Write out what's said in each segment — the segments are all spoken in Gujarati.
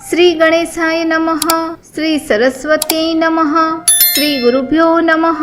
શ્રી ગણેશાય નમઃ, શ્રી સરસ્વતી નમઃ, શ્રી ગુરુભ્યો નમઃ।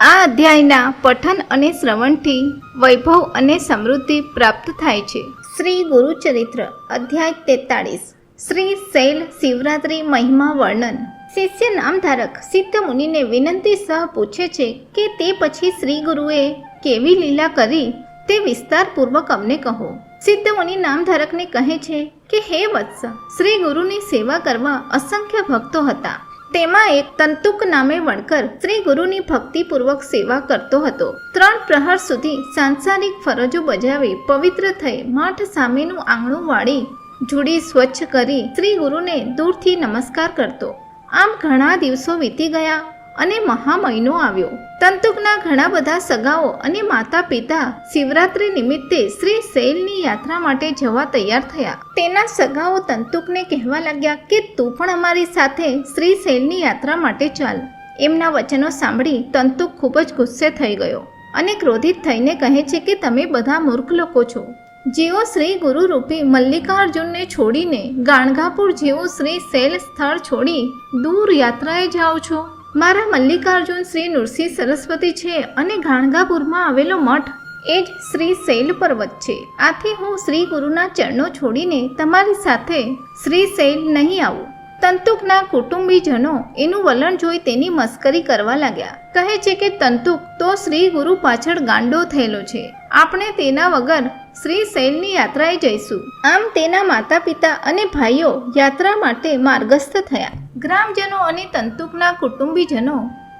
આ અધ્યાયના પઠન અને શ્રવણથી વૈભવ અને સમૃદ્ધિ પ્રાપ્ત થાય છે। શ્રી ગુરુચરિત્ર અધ્યાય 43 શ્રી શૈલ શિવરાત્રિ મહિમા વર્ણન। શિષ્ય નામધારક સિદ્ધ મુનિને વિનંતી સહ પૂછે છે કે તે પછી શ્રી ગુરુએ કેવી લીલા કરી તે વિસ્તારપૂર્વક અમને કહો। સિદ્ધ મુનિ નામધારકને કહે છે કે હે વત્સ, શ્રી ગુરુની સેવા કરવા અસંખ્ય ભક્તો હતા। તેમાં એક તંતુક નામે વણકર શ્રી ગુરુની ભક્તિપૂર્વક સેવા કરતો હતો। 3 પ્રહર સુધી સાંસારિક ફરજો બજાવી પવિત્ર થઈ મઠ સામેનું આંગણું વાળી જુડી સ્વચ્છ કરી શ્રી ગુરુને દૂરથી નમસ્કાર કરતો। આમ ઘણા દિવસો વીતી ગયા અને મહા મહિનો આવ્યો। તંતુકના ઘણા બધા સગાઓ અને માતા પિતા શિવરાત્રિ નિમિત્તે શ્રી શૈલની યાત્રા માટે જવા તૈયાર થયા। તેના સગાઓ તંતુકને કહેવા લાગ્યા કે તું પણ અમારી સાથે શ્રી શૈલની યાત્રા માટે ચાલ। એમના વચનો સાંભળી તંતુક ખૂબ જ ગુસ્સે થઈ ગયો અને ક્રોધિત થઈને કહે છે કે તમે બધા મૂર્ખ લોકો છો, જેઓ શ્રી ગુરુ રૂપી મલ્લિકાર્જુનને છોડીને ગાણગાપુર જેવું શ્રી શૈલ સ્થળ છોડી દૂર યાત્રાએ જાઓ છો। મારા મલ્લિકાર્જુન શ્રી નૃસિંહ સરસ્વતી છે અને ગાણગાપુરમાં આવેલો મઠ એ જ શ્રી શૈલ પર્વત છે। આથી હું શ્રી ગુરુના ચરણો છોડીને તમારી સાથે શ્રી શૈલ નહીં આવું। તંતુકના કુટુંબીજનો એનું વલણ જોઈ તેની મસ્કરી કરવા લાગ્યા। કહે છે કે તંતુક તો શ્રી ગુરુ પાછળ ગાંડો થયેલો છે, આપણે તેના વગર શ્રી શૈલની યાત્રાએ જઈશું। આમ તેના માતા પિતા અને ભાઈઓ યાત્રા માટે માર્ગસ્થ થયા। ગ્રામજનો અને તંતુકના કુટુંબીજનો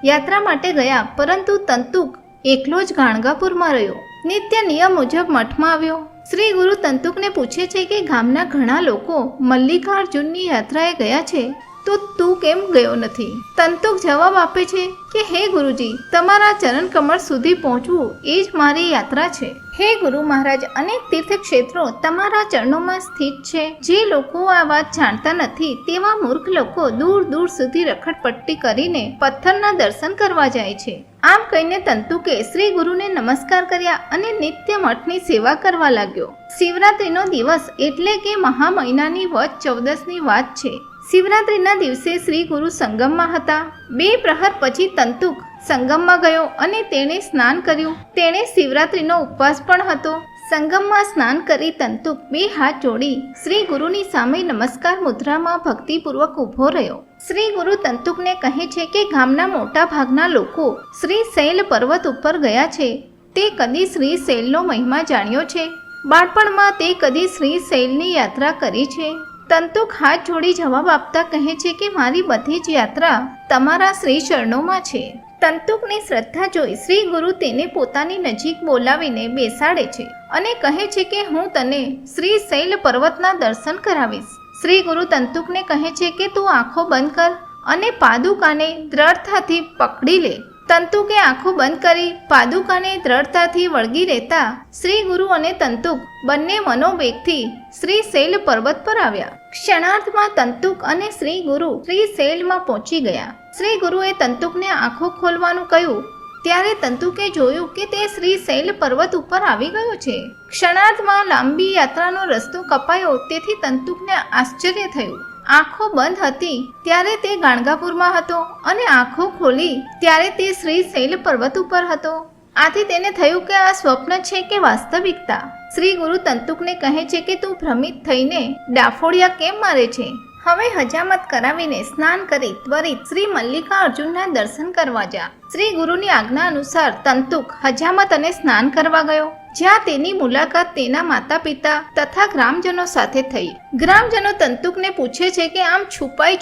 યાત્રા માટે ગયા, પરંતુ તંતુક એકલો જ ગાણગાપુરમાં રહ્યો। નિત્ય નિયમ મુજબ મઠમાં આવ્યો। શ્રી ગુરુ તંતુકને પૂછે છે કે ગામના ઘણા લોકો મલ્લિકાર્જુનની યાત્રાએ ગયા છે, તો તું કેમ ગયો નથી? તંતુક જવાબ આપે છે કે હે ગુરુજી, તમારા ચરણ કમળ સુધી પહોંચવું એ જ મારી યાત્રા છે। હે ગુરુ મહારાજ, અનેક તીર્થક્ષેત્રો તમારા ચરણોમાં સ્થિત છે। જે લોકો આ વાત જાણતા નથી તેવા મૂર્ખ લોકો દૂર દૂર સુધી રખડપટ્ટી કરીને પથ્થરના દર્શન કરવા જાય છે। આમ કહીને તંતુકે શ્રી ગુરુને નમસ્કાર કર્યા અને નિત્ય મઠની સેવા કરવા લાગ્યો। શિવરાત્રિનો દિવસ એટલે કે મહા મહિનાની વદ 14ની વાત છે। શિવરાત્રિના દિવસે શ્રી ગુરુ સંગમમાં હતા। 2 પ્રહર પછી તંતુક સંગમમાં ગયો અને તેણે સ્નાન કર્યું। તેણે શિવરાત્રિનો ઉપવાસ પણ હતો। સંગમમાં સ્નાન કરી તંતુક 2 હાથ જોડી શ્રી ગુરુની સામે નમસ્કાર મુદ્રામાં ભક્તિપૂર્વક ઊભો રહ્યો। શ્રી ગુરુ તંતુકને કહે છે કે ગામના મોટા ભાગના લોકો શ્રી શૈલ પર્વત ઉપર ગયા છે, તે કદી શ્રી શૈલનો મહિમા જાણ્યો છે? બાળપણમાં તે કદી શ્રી શૈલની યાત્રા કરી છે? તંતુક હાથ જોડી જવાબ આપતા કહે છે કે મારી બધી જ યાત્રા તમારા શ્રી ચરણોમાં છે। તંતુકની શ્રદ્ધા જોઈ શ્રી ગુરુ તેને પોતાની નજીક બોલાવીને બેસાડે છે અને કહે છે કે હું તને શ્રી શૈલ પર્વતના દર્શન કરાવીશ। શ્રી ગુરુ તંતુકને કહે છે કે તું આંખો બંધ કર અને પાદુકાને દ્રઢતાથી પકડી લે। તંતુકે આંખો બંધ કરી પાદુકાને દ્રઢતાથી વળગી રહેતા શ્રી ગુરુ અને તંતુક બંને મનોવેગથી શ્રી શૈલ પર્વત પર આવ્યા। ક્ષણાર્ધમાં તંતુક અને શ્રી ગુરુ શ્રી શૈલમાં પહોંચી ગયા। શ્રી ગુરુએ તંતુકને આંખો ખોલવાનું કહ્યું ત્યારે તંતુકે જોયું કે તે શ્રી શૈલ પર્વત ઉપર આવી ગયો છે। ક્ષણાર્ધમાં લાંબી યાત્રાનો રસ્તો કપાયો, તેથી તંતુકને આશ્ચર્ય થયું। આંખો બંધ હતી ત્યારે તે ગાણગાપુરમાં હતો અને આંખો ખોલી ત્યારે તે શ્રી શૈલ પર્વત ઉપર હતો। આથી તેને થયું કે આ સ્વપ્ન છે કે વાસ્તવિકતા। શ્રી ગુરુ તંતુકને કહે છે કે તું ભ્રમિત થઈને ડાફોડિયા કેમ મારે છે? હવે હજામત કરાવીને સ્નાન કરી ત્વરિત શ્રી મલ્લિકાર્જુનના દર્શન કરવા જા। શ્રી ગુરુની આજ્ઞા અનુસાર તંતુક હજામત અને સ્નાન કરવા ગયો, જ્યાં તેની મુલાકાત તેના માતા પિતા તથા ગ્રામજનો સાથે થઈ। ગ્રામજનો તંતુકને પૂછે છે કે આમ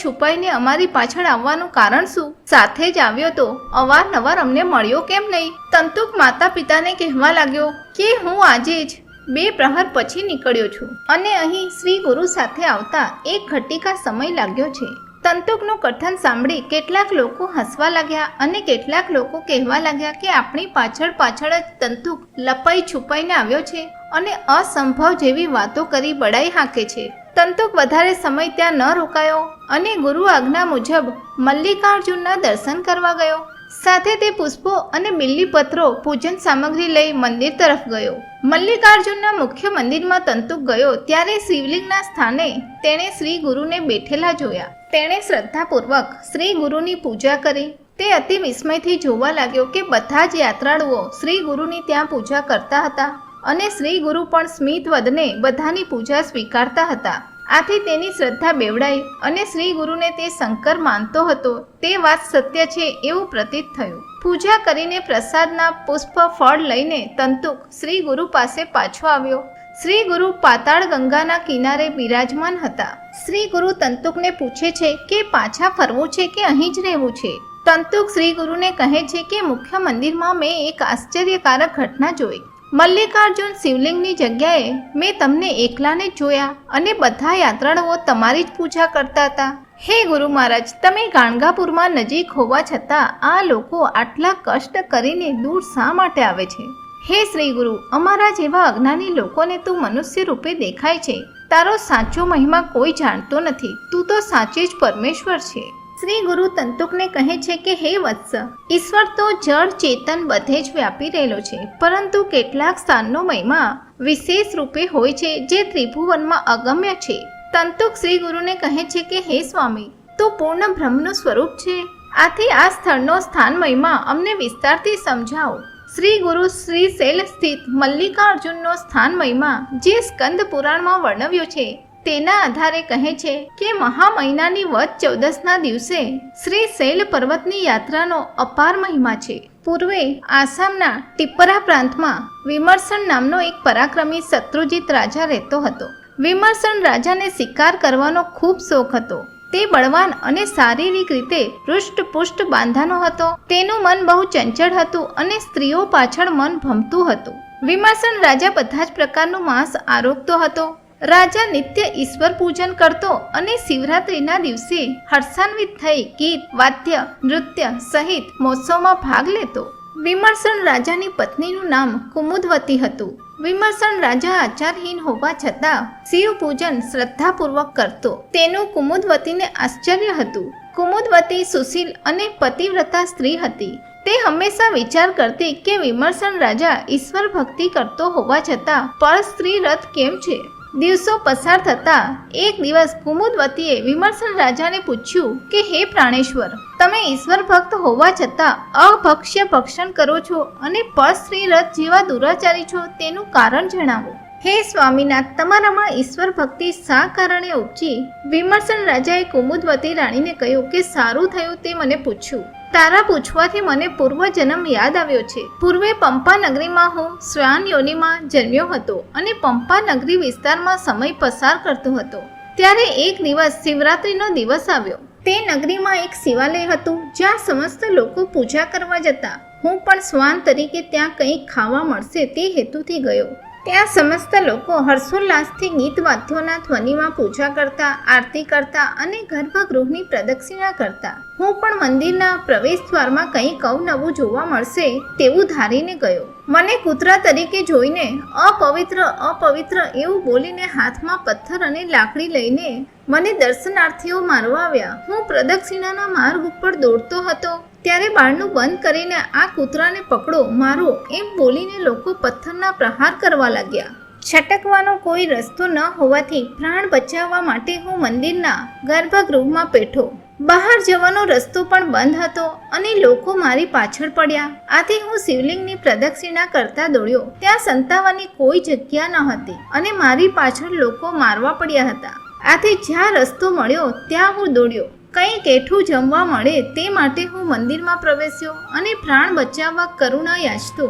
છુપાઈને અમારી પાછળ આવવાનું કારણ શું? સાથે જ આવ્યો તો અવારનવાર અમને મળ્યો કેમ નહીં? તંતુક માતા પિતાને કહેવા લાગ્યો કે હું આજે જ 2 પ્રહર પછી નીકળ્યો છું અને અહીં શ્રી ગુરુ સાથે આવતા 1 ઘટિકા સમય લાગ્યો છે। તંતુકનું કથન સાંભળી કેટલાક લોકો હસવા લાગ્યા અને કેટલાક લોકો કહેવા લાગ્યા કે આપણી પાછળ જ તંતુક લપાઈ છુપાઈને આવ્યો છે અને અસંભવ જેવી વાતો કરી બડાઈ હાંકે છે। તંતુક વધારે સમય ત્યાં ન રોકાયો અને ગુરુ આજ્ઞા મુજબ મલ્લિકાર્જુનના દર્શન કરવા ગયો। સાથે તે પુષ્પો અને બિલ્લીપત્રો પૂજન સામગ્રી લઈ મંદિર તરફ ગયો. મલ્લિકાર્જુનના મુખ્ય મંદિરમાં તંતુક ગયો ત્યારે શિવલિંગના સ્થાને તેણે શ્રી ગુરુને બેઠેલા જોયા. તેણે શ્રદ્ધાપૂર્વક શ્રી ગુરુની પૂજા કરી. તે અતિ વિસ્મયથી જોવા લાગ્યો કે બધા જ યાત્રાળુઓ શ્રી ગુરુની ત્યાં પૂજા કરતા હતા અને શ્રી ગુરુ પણ સ્મિત વદને બધાની પૂજા સ્વીકારતા હતા. આથી તેની શ્રદ્ધા બેવડાઈ અને શ્રી ગુરુને તે શંકર માનતો હતો તે વાત સત્ય છે એવું પ્રતીત થયું. પૂજા કરીને પ્રસાદના પુષ્પ ફળ લઈને તંતુક શ્રી ગુરુ પાસે પાછો આવ્યો. શ્રી ગુરુ પાતાળ ગંગાના કિનારે બિરાજમાન હતા. શ્રી ગુરુ તંતુકને પૂછે છે કે પાછા ફરવું છે કે અહીં જ રહેવું છે. તંતુક શ્રી ગુરુને કહે છે કે મુખ્ય મંદિરમાં મેં એક આશ્ચર્યકારક ઘટના જોઈ. મલ્લિકાર્જુન શિવલિંગની જગ્યાએ મેં તમને એકલાને જોયા અને બધા યાત્રાળુઓ તમારી જ પૂજા કરતા હતા. હે ગુરુ મહારાજ, તમે ગાણગાપુરમાં નજીક હોવા છતાં આ લોકો આટલા કષ્ટ કરીને દૂર શા માટે આવે છે? હે શ્રી ગુરુ, અમારા જેવા અજ્ઞાની લોકોને તું મનુષ્ય રૂપે દેખાય છે. તારો સાચો મહિમા કોઈ જાણતો નથી. તું તો સાચે જ પરમેશ્વર છે. શ્રી ગુરુ તંતુકને કહે છે કે હે વત્સ, ઈશ્વર તો જળ ચેતન બધે જ વ્યાપી રહેલો છે, પરંતુ કેટલાક સ્થાનનો મહિમા વિશેષ રૂપે હોય છે જે ત્રિભુવનમાં અગમ્ય છે. તંતુક શ્રી ગુરુને કહે છે કે હે સ્વામી, તું પૂર્ણ બ્રહ્મનું સ્વરૂપ છે. આથી આ સ્થળનો સ્થાન મહિમા અમને વિસ્તારથી સમજાવો. શ્રી ગુરુ શ્રી શૈલ સ્થિત મલ્લિકાર્જુનનો સ્થાન મહિમા જે સ્કંદ પુરાણમાં વર્ણવ્યો છે તેના આધારે કહે છે કે મહા મહિનાની વદ 14ના દિવસે શ્રી શૈલ પર્વતની યાત્રાનો અપાર મહિમા છે. પૂર્વે આસામના ટિપ્પરા પ્રાંતમાં વિમર્શન નામનો એક પરાક્રમી શત્રુજીત રાજા રહેતો હતો. વિમર્શન રાજાને શિકાર કરવાનો ખૂબ શોખ હતો. તે બળવાન અને શારીરિક રીતે હૃષ્ટપુષ્ટ બાંધાનો હતો. તેનું મન બહુ ચંચળ હતું અને સ્ત્રીઓ પાછળ મન ભમતું હતું. વિમર્શન રાજા બધા જ પ્રકારનું માંસ આરોગતો હતો. રાજા નિત્ય ઈશ્વર પૂજન કરતો અને શિવરાત્રિના દિવસે હર્ષાન્વિત થઈ ગીત, વાદ્ય, નૃત્ય સહિત મહોત્સવમાં ભાગ લેતો. વિમર્શન રાજાની પત્નીનું નામ કુમુદવતી હતું. વિમર્શન રાજા આચારહીન હોવા છતાં શિવ પૂજન શ્રદ્ધાપૂર્વક કરતો. તેનું કુમુદવતીને આશ્ચર્ય હતું. કુમુદવતી સુશીલ અને પતિવ્રતા સ્ત્રી હતી. તે હંમેશા વિચાર કરતી કે વિમર્શન રાજા ઈશ્વર ભક્તિ કરતો હોવા છતાં પર સ્ત્રી રથ કેમ છે? દિવસો પસાર થતા એક દિવસ કુમુદવતીએ વિમર્શન રાજાને પૂછ્યું કે હે પ્રાણેશ્વર, તમે ઈશ્વર ભક્ત હોવા છતાં અભક્ષ્ય ભક્ષણ કરો છો અને પરસ્ત્રી રથ જેવા દુરાચારી છો, તેનું કારણ જણાવો. હે સ્વામીનાથ, તમારામાં ઈશ્વર ભક્તિ શા કારણે ઉપજી? વિમર્શન રાજાએ કુમુદવતી રાણીને કહ્યું કે સારું થયું તે મને પૂછ્યું. તારા પૂછવાથી મને પૂર્વજન્મ યાદ આવ્યો છે. પૂર્વે પંપા નગરીમાં હું શ્વાન યોનિમાં જન્મ્યો હતો અને પંપા નગરી વિસ્તારમાં સમય પસાર કરતો હતો. ત્યારે એક દિવસ શિવરાત્રિનો દિવસ આવ્યો. તે નગરીમાં એક શિવાલય હતું જ્યાં સમસ્ત લોકો પૂજા કરવા જતા. હું પણ શ્વાન તરીકે ત્યાં કંઈક ખાવા મળશે તે હેતુથી ગયો. ત્યાં સમસ્ત લોકો હર્ષોલ્લાસથી ગીત વાદ્યોના ધ્વનિમાં પૂજા કરતા, આરતી કરતા અને ગર્ભગૃહની પ્રદક્ષિણા કરતા. હું પણ મંદિરના પ્રવેશ દ્વારમાં કંઈક અવનવું જોવા મળશે તેવું ધારીને ગયો. મને કૂતરા તરીકે જોઈને અપવિત્ર અપવિત્ર એવું બોલીને હાથમાં પથ્થર અને લાકડી લઈને મને દર્શનાર્થીઓ મારવા આવ્યા. હું પ્રદક્ષિણાના માર્ગ ઉપર દોડતો હતો ત્યારે બારણું બંધ કરીને આ કૂતરાને પકડો, મારો એમ બોલીને લોકો પથ્થરના પ્રહાર કરવા લાગ્યા. છટકવાનો કોઈ રસ્તો ન હોવાથી પ્રાણ બચાવવા માટે હું મંદિરના ગર્ભગૃહમાં બેઠો. બહાર જવાનો રસ્તો પણ બંધ હતો અને લોકો મારી પાછળ પડ્યા. આથી હું શિવલિંગની પ્રદક્ષિણા કરતા દોડ્યો. ત્યાં સંતાવાની કોઈ જગ્યા ન હતી અને મારી પાછળ લોકો મારવા પડ્યા હતા. આથી જ્યાં રસ્તો મળ્યો ત્યાં હું દોડ્યો. કંઈક એઠું જમવા મળે તે માટે હું મંદિરમાં પ્રવેશ્યો અને પ્રાણ બચાવવા કરુણા યાચતો.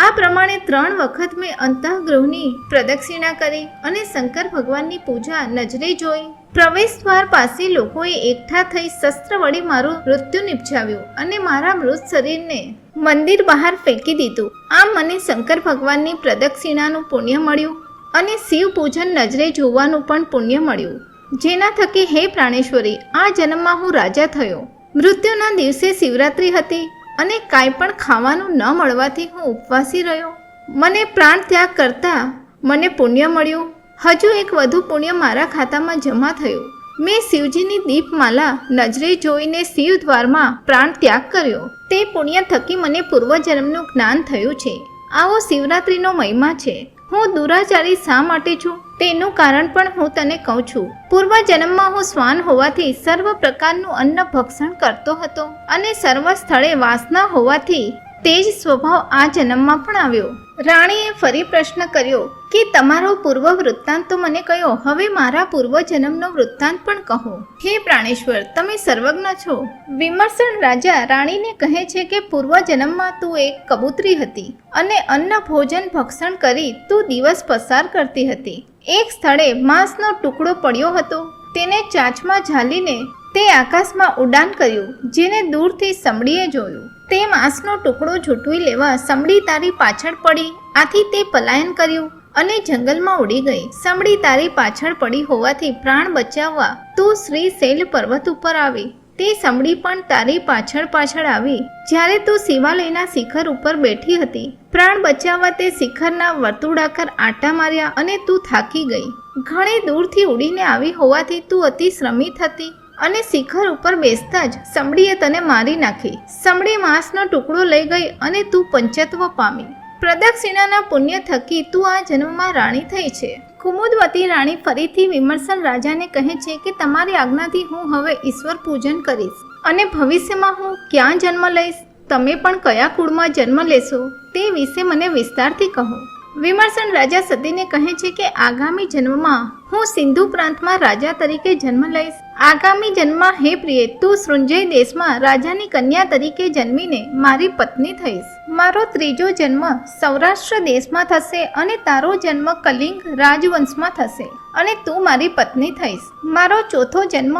આ પ્રમાણે 3 વખત મેં અંતઃગૃહની પ્રદક્ષિણા કરી અને શંકર ભગવાનની પૂજા નજરે જોઈ. પ્રવેશ દ્વાર પાસે લોકોએ એકઠા થઈ શસ્ત્ર વડે મારું મૃત્યુ નિપજાવ્યું અને મારા મૃત શરીરને મંદિર બહાર ફેંકી દીધું. આમ મને શંકર ભગવાનની પ્રદક્ષિણાનું પુણ્ય મળ્યું અને શિવ પૂજન નજરે જોવાનું પણ પુણ્ય મળ્યું. જેના થકી હે પ્રાણેશ્વરી, આ જન્મમાં હું રાજા થયો. મૃત્યુના દિવસે શિવરાત્રિ હતી અને કાંઈ પણ ખાવાનું ન મળવાથી હું ઉપવાસી રહ્યો. મને પ્રાણ ત્યાગ કરતા મને પુણ્ય મળ્યું. હજુ એક વધુ પુણ્ય મારા ખાતામાં જમા થયું. મેં શિવજીની દીપમાલા નજરે જોઈને શિવ દ્વારમાં પ્રાણ ત્યાગ કર્યો. તે પુણ્ય થકી મને પૂર્વજન્મનું જ્ઞાન થયું છે. આવો શિવરાત્રિનો મહિમા છે. હું દુરાચારી શા માટે છું તેનું કારણ પણ હું તને કહું છું. પૂર્વજન્મમાં હું શ્વાન હોવાથી સર્વ પ્રકારનું અન્ન ભક્ષણ કરતો હતો અને સર્વ સ્થળે વાસના હોવાથી તે જ સ્વભાવ આ જન્મમાં પણ આવ્યો. રાણીએ ફરી પ્રશ્ન કર્યો કે તમારો પૂર્વ વૃત્તાંત તો મને કહ્યો, હવે મારા પૂર્વ જન્મનો વૃત્તાંત પણ કહો. હે પ્રાણેશ્વર, તમે સર્વજ્ઞ છો. વિમર્શન રાજા રાણીને કહે છે કે પૂર્વ જન્મમાં તું એક કબૂતરી હતી અને અન્ન ભોજન ભક્ષણ કરી તું દિવસ પસાર કરતી હતી. એક સ્થળે માંસનો ટુકડો પડ્યો હતો. તેને ચાંચમાં ઝાલીને તે આકાશમાં ઉડાન કર્યું, જેને દૂરથી સમડીએ જોયું. તે માંસનો ટુકડો ઝૂંટવી લેવા સમડી તારી પાછળ પડી. આથી તે પલાયન કર્યું અને જંગલમાં ઉડી ગઈ. સમડી તારી પાછળ પડી હોવાથી પ્રાણ બચાવવા તું શ્રી શૈલ પર્વત ઉપર આવી. તે સમડી પણ તારી પાછળ પાછળ આવી. જ્યારે તું શિવાલયના શિખર ઉપર બેઠી હતી, પ્રાણ બચાવવા તે શિખરના વર્તુળાકાર આંટા માર્યા અને તું થાકી ગઈ. ઘણી દૂરથી ઉડીને આવી હોવાથી તું અતિ શ્રમિત હતી અને શિખર ઉપર બેસતા જ સમડીએ તને મારી નાખી. સમડી માંસનો ટુકડો લઈ ગઈ અને તું પંચત્વ પામી. પ્રદક્ષિણાના પુણ્ય થકી તું આ જન્મમાં રાણી થઈ છે. કુમુદવતી રાણી ફરીથી વિમર્શન રાજાને કહે છે કે તમારી આજ્ઞાથી હું હવે ઈશ્વર પૂજન કરીશ અને ભવિષ્યમાં હું ક્યાં જન્મ લઈશ, તમે પણ કયા કુળમાં જન્મ લેશો તે વિશે મને વિસ્તારથી કહો. વિમર્શન રાજા સતીને કહે છે કે આગામી જન્મમાં હું સિંધુ પ્રાંતમાં રાજા તરીકે જન્મ લઈશ. આગામી જન્મમાં હે પ્રિય, તું સૃંજય દેશમાં રાજાની કન્યા તરીકે જન્મીને મારી પત્ની થઈશ. મારો ત્રીજો જન્મ સૌરાષ્ટ્ર દેશમાં થશે અને તારો જન્મ કલિંગ રાજવંશમાં થશે અને તું મારી પત્ની થઈશ. મારો ચોથો જન્મ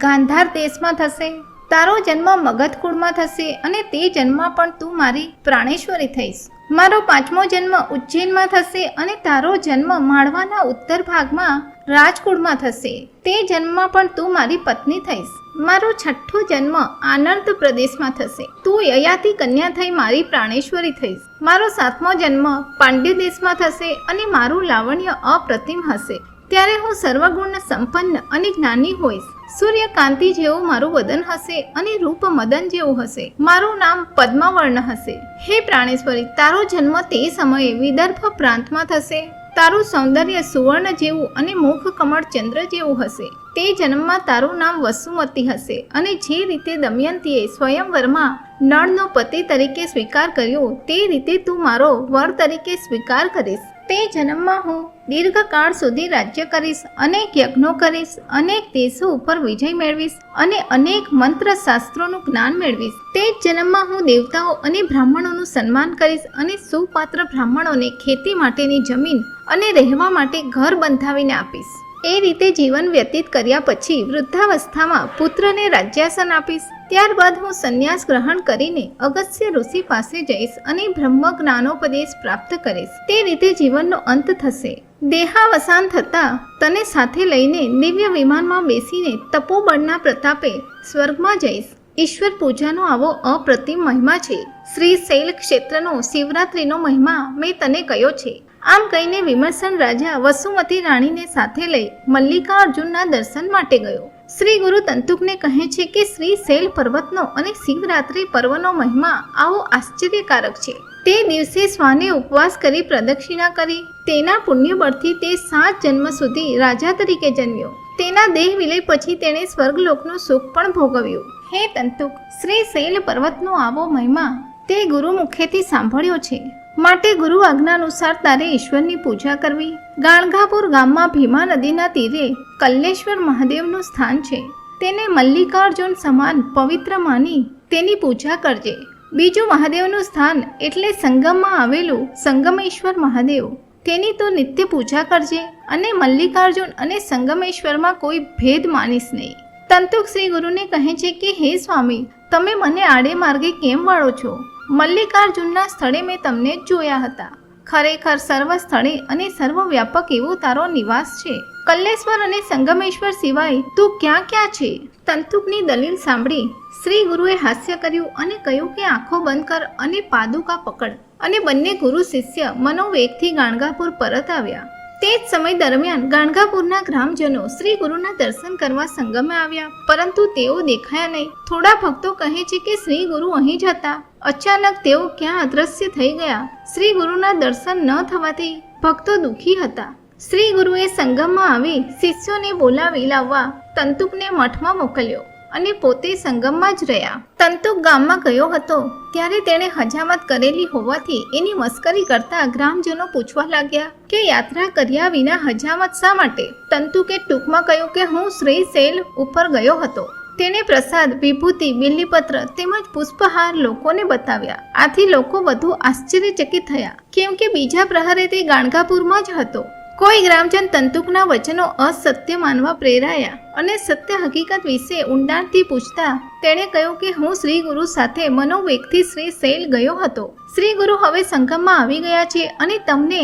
ગાંધાર દેશમાં થશે. તારો જન્મ મગધ કુળમાં થશે અને તે જન્મમાં પણ તું મારી પ્રાણેશ્વરી થઈશ. મારો પાંચમો જન્મ ઉજ્જૈનમાં થશે અને તારો જન્મ માળવાના ઉત્તર ભાગમાં રાજકુળમાં થશે. તે જન્મમાં પણ તું મારી પત્ની થઈશ. મારો છઠ્ઠો જન્મ આનર્દ પ્રદેશમાં થશે. તું યયાતિ કન્યા થઈ મારી પ્રાણેશ્વરી થઈશ. મારો સાતમો જન્મ પાંડ્ય દેશમાં થશે અને મારું લાવણ્ય અપ્રતિમ હશે. ત્યારે હું સર્વગુણ સંપન્ન અને જ્ઞાની હોઈશ. સૂર્યકાંતિ જેવું મારું વદન હશે અને રૂપ મદન જેવું હશે. મારું નામ પદ્મવર્ણ હશે. હે પ્રાણેશ્વરી, તારો જન્મ તે સમયે વિદર્ભ પ્રાંતમાં થશે. તારું સૌંદર્ય સુવર્ણ જેવું અને મુખ કમળ ચંદ્ર જેવું હશે. તે જન્મમાં તારું નામ વસુમતી હશે અને જે રીતે દમયંતીએ સ્વયંવરમાં નળનો પતિ તરીકે સ્વીકાર કર્યો તે રીતે તું મારો વર તરીકે સ્વીકાર કરીશ. તે જન્મમાં હું દીર્ઘકાળ સુધી રાજ્ય કરીશ, અનેક યજ્ઞો કરીશ, અનેક દેશો ઉપર વિજય મેળવીશ અને અનેક મંત્ર શાસ્ત્રોનું જ્ઞાન મેળવીશ. તે જ જન્મમાં હું દેવતાઓ અને બ્રાહ્મણોનું સન્માન કરીશ અને સુપાત્ર બ્રાહ્મણોને ખેતી માટેની જમીન અને રહેવા માટે ઘર બંધાવીને આપીશ. એ રીતે જીવન વ્યતીત કર્યા પછી વૃદ્ધાવસ્થામાં પુત્રને રાજ્યાસન આપીશ. ત્યારબાદ હું સંન્યાસ ગ્રહણ કરીને અગસ્ત્ય ઋષિ પાસે જઈશ અને બ્રહ્મ જ્ઞાનોપદેશ પ્રાપ્ત કરીશ. તે રીતે જીવનનો અંત થશે. દેહાવસાન થતાં તને સાથે લઈને દિવ્ય વિમાનમાં બેસીને તપોબળના પ્રતાપે સ્વર્ગમાં જઈશ. ઈશ્વર પૂજાનો આવો અપ્રતિમ મહિમા છે. શ્રી શૈલ ક્ષેત્રનો શિવરાત્રિનો મહિમા મેં તને કહ્યો છે. આમ કહીને વિમર્શન રાજા વસુમતી રાણીને સાથે લઈ મલ્લિકાર્જુનના દર્શન માટે ગયો. શ્રી ગુરુ તંતુકને કહે છે કે શ્રી શૈલ પર્વતનો અને શિવરાત્રિ પર્વનો મહિમા આવો આશ્ચર્યકારક છે. તે દિવસે શ્વાને ઉપવાસ કરી પ્રદક્ષિણા કરી. તેના પુણ્ય બળથી તે 7 જન્મ સુધી રાજા તરીકે જન્મ્યો. તેના દેહ વિલય પછી તેણે સ્વર્ગલોકનું સુખ પણ ભોગવ્યું. હે તંતુક, શ્રી શૈલ પર્વતનો આવો મહિમા તે ગુરુ મુખેથી સાંભળ્યો છે. માટે ગુરુ આજ્ઞાનુસાર તારે ઈશ્વરની પૂજા કરવી. ગાણગાપુર ગામમાં ભીમા નદીના તીરે કલ્લેશ્વર મહાદેવનું સ્થાન છે. તેને મલ્લિકાર્જુન સમાન પવિત્ર માની તેની પૂજા કરજે. બીજું મહાદેવનું સ્થાન એટલે સંગમમાં આવેલું સંગમેશ્વર મહાદેવ. તેની તો નિત્ય પૂજા કરજે અને મલ્લિકાર્જુન અને સંગમેશ્વરમાં કોઈ ભેદ માનીશ નહીં. તંતુક શ્રી ગુરુને કહે છે કે હે સ્વામી, તમે મને આડે માર્ગે કેમ વાળો છો? મલ્લિકાર્જુનના સ્થળે મેં તમને જ જોયા હતા. ખરેખર સર્વ સ્થળે અને સર્વવ્યાપક એવો તારો નિવાસ છે. કલ્લેશ્વર અને સંગમેશ્વર સિવાય તું ક્યાં ક્યાં છે? તંતુકની દલીલ સાંભળી શ્રી ગુરુએ હાસ્ય કર્યું અને કહ્યું કે આંખો બંધ કર અને પાદુકા પકડ. અને બંને ગુરુ શિષ્ય મનોવેગથી ગાણગાપુર પરત આવ્યા. તે જ સમય દરમિયાન ગાણગાપુરના ગ્રામજનો શ્રી ગુરુના દર્શન કરવા સંગમે આવ્યા, પરંતુ તેઓ દેખાયા નહીં. થોડા ભક્તો કહે છે કે શ્રી ગુરુ અહીં જ હતા. અચાનક તેઓ ક્યાં અદ્રશ્ય થઈ ગયા. શ્રી ગુરુના દર્શન ન થવાથી ભક્તો દુઃખી હતા. શ્રી ગુરુએ સંગમમાં આવી શિષ્યોને બોલાવી લાવવા તંતુકને મઠમાં મોકલ્યો અને પોતે સંગમમાં જ રહ્યા. તંતુક ગામમાં ગયો હતો ત્યારે તેણે હજામત કરેલી હોવાથી એની મસ્કરી કરતા ગ્રામજનો પૂછવા લાગ્યા કે યાત્રા કર્યા વિના હજામત શા માટે? તંતુકે ટૂંકમાં કહ્યું કે હું શ્રી શૈલ ઉપર ગયો હતો. તેણે પ્રસાદ, વિભૂતિ, બિલ્લીપત્ર તેમજ પુષ્પહાર લોકોને બતાવ્યા. આથી લોકો વધુ આશ્ચર્યચકિત થયા, કેમ કે બીજા પ્રહરે તે ગાણગાપુરમાં જ હતો. કોઈ ગ્રામજન તંતુકના વચનો અસત્ય માનવા પ્રેરાયા અને સત્ય હકીકત વિશે ઊંડાણથી પૂછતા તેણે કહ્યું કે હું શ્રી ગુરુ સાથે મનોવેગથી શ્રી શૈલ ગયો હતો. શ્રી ગુરુ હવે સંગમમાં આવી ગયા છે અને તમને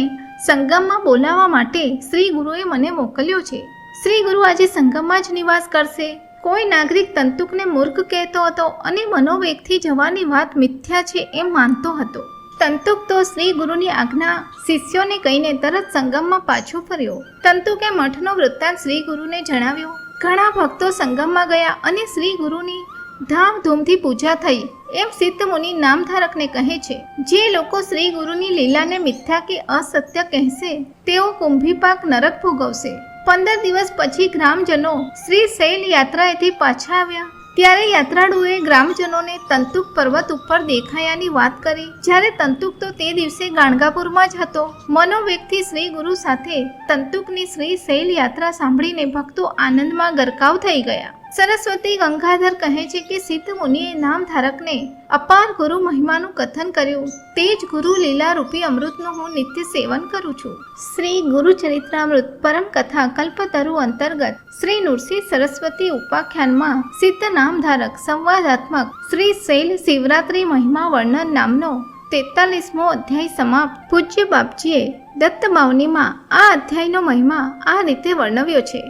સંગમમાં બોલાવવા માટે શ્રી ગુરુએ મને મોકલ્યો છે. શ્રી ગુરુ આજે સંગમમાં જ નિવાસ કરશે. કોઈ નાગરિક તંતુકને મૂર્ખ કહેતો હતો અને મનોવેગથી જવાની વાત મિથ્યા છે એમ માનતો હતો. તંતુક તો શ્રી ગુરુની આજ્ઞા શિષ્યોને કહીને તરત સંગમમાં પાછો ફર્યો. તંતુકે મઠનો વૃત્તાંત શ્રી ગુરુને જણાવ્યો. ઘણા ભક્તો સંગમમાં ગયા અને શ્રી ગુરુની ધામધૂમથી પૂજા થઈ એમ સિદ્ધ મુનિ નામધારકને કહે છે. જે લોકો શ્રી ગુરુની લીલાને મિથ્યા કે અસત્ય કહેશે તેઓ કુંભીપાક નરક ભોગવશે. 15 દિવસ પછી ગ્રામજનો શ્રી શૈલ યાત્રાએથી પાછા આવ્યા. ત્યારે યાત્રાળુએ ગ્રામજનોને તંતુક પર્વત ઉપર દેખાયાની વાત કરી. જ્યારે તંતુક તો તે દિવસે ગાણગાપુરમાં જ હતો. મનોવેગથી શ્રી ગુરુ સાથે તંતુકની શ્રી શૈલ યાત્રા સાંભળીને ભક્તો આનંદમાં ગરકાવ થઈ ગયા. સરસ્વતી ગંગાધર કહે છે કે સિદ્ધ મુનિએ નામધારકને અપાર ગુરુ મહિમાનું કથન કર્યું. તે જ ગુરુ લીલા રૂપી અમૃતનું હું નિત્ય સેવન કરું છું. શ્રી ગુરુ ચરિત્રામૃત પરમ કથા કલ્પતરુ અંતર્ગત શ્રી નૃસિંહ સરસ્વતી ઉપાખ્યાનમાં સિદ્ધ નામધારક સંવાદાત્મક શ્રી શૈલ શિવરાત્રી મહિમા વર્ણન નામનો 43મો અધ્યાય સમાપ્ત. પૂજ્ય બાપજીએ દત્ત માવનીમાં આ અધ્યાયનો મહિમા આ રીતે વર્ણવ્યો છે.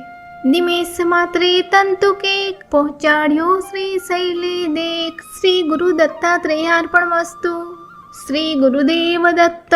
નિમેષ માત્રે તંતુકે પહોંચાડ્યો શ્રી શૈલે દેખ. શ્રી ગુરુ દત્તાત્રેયાર્પણમસ્તુ. શ્રી ગુરુદેવ દત્ત.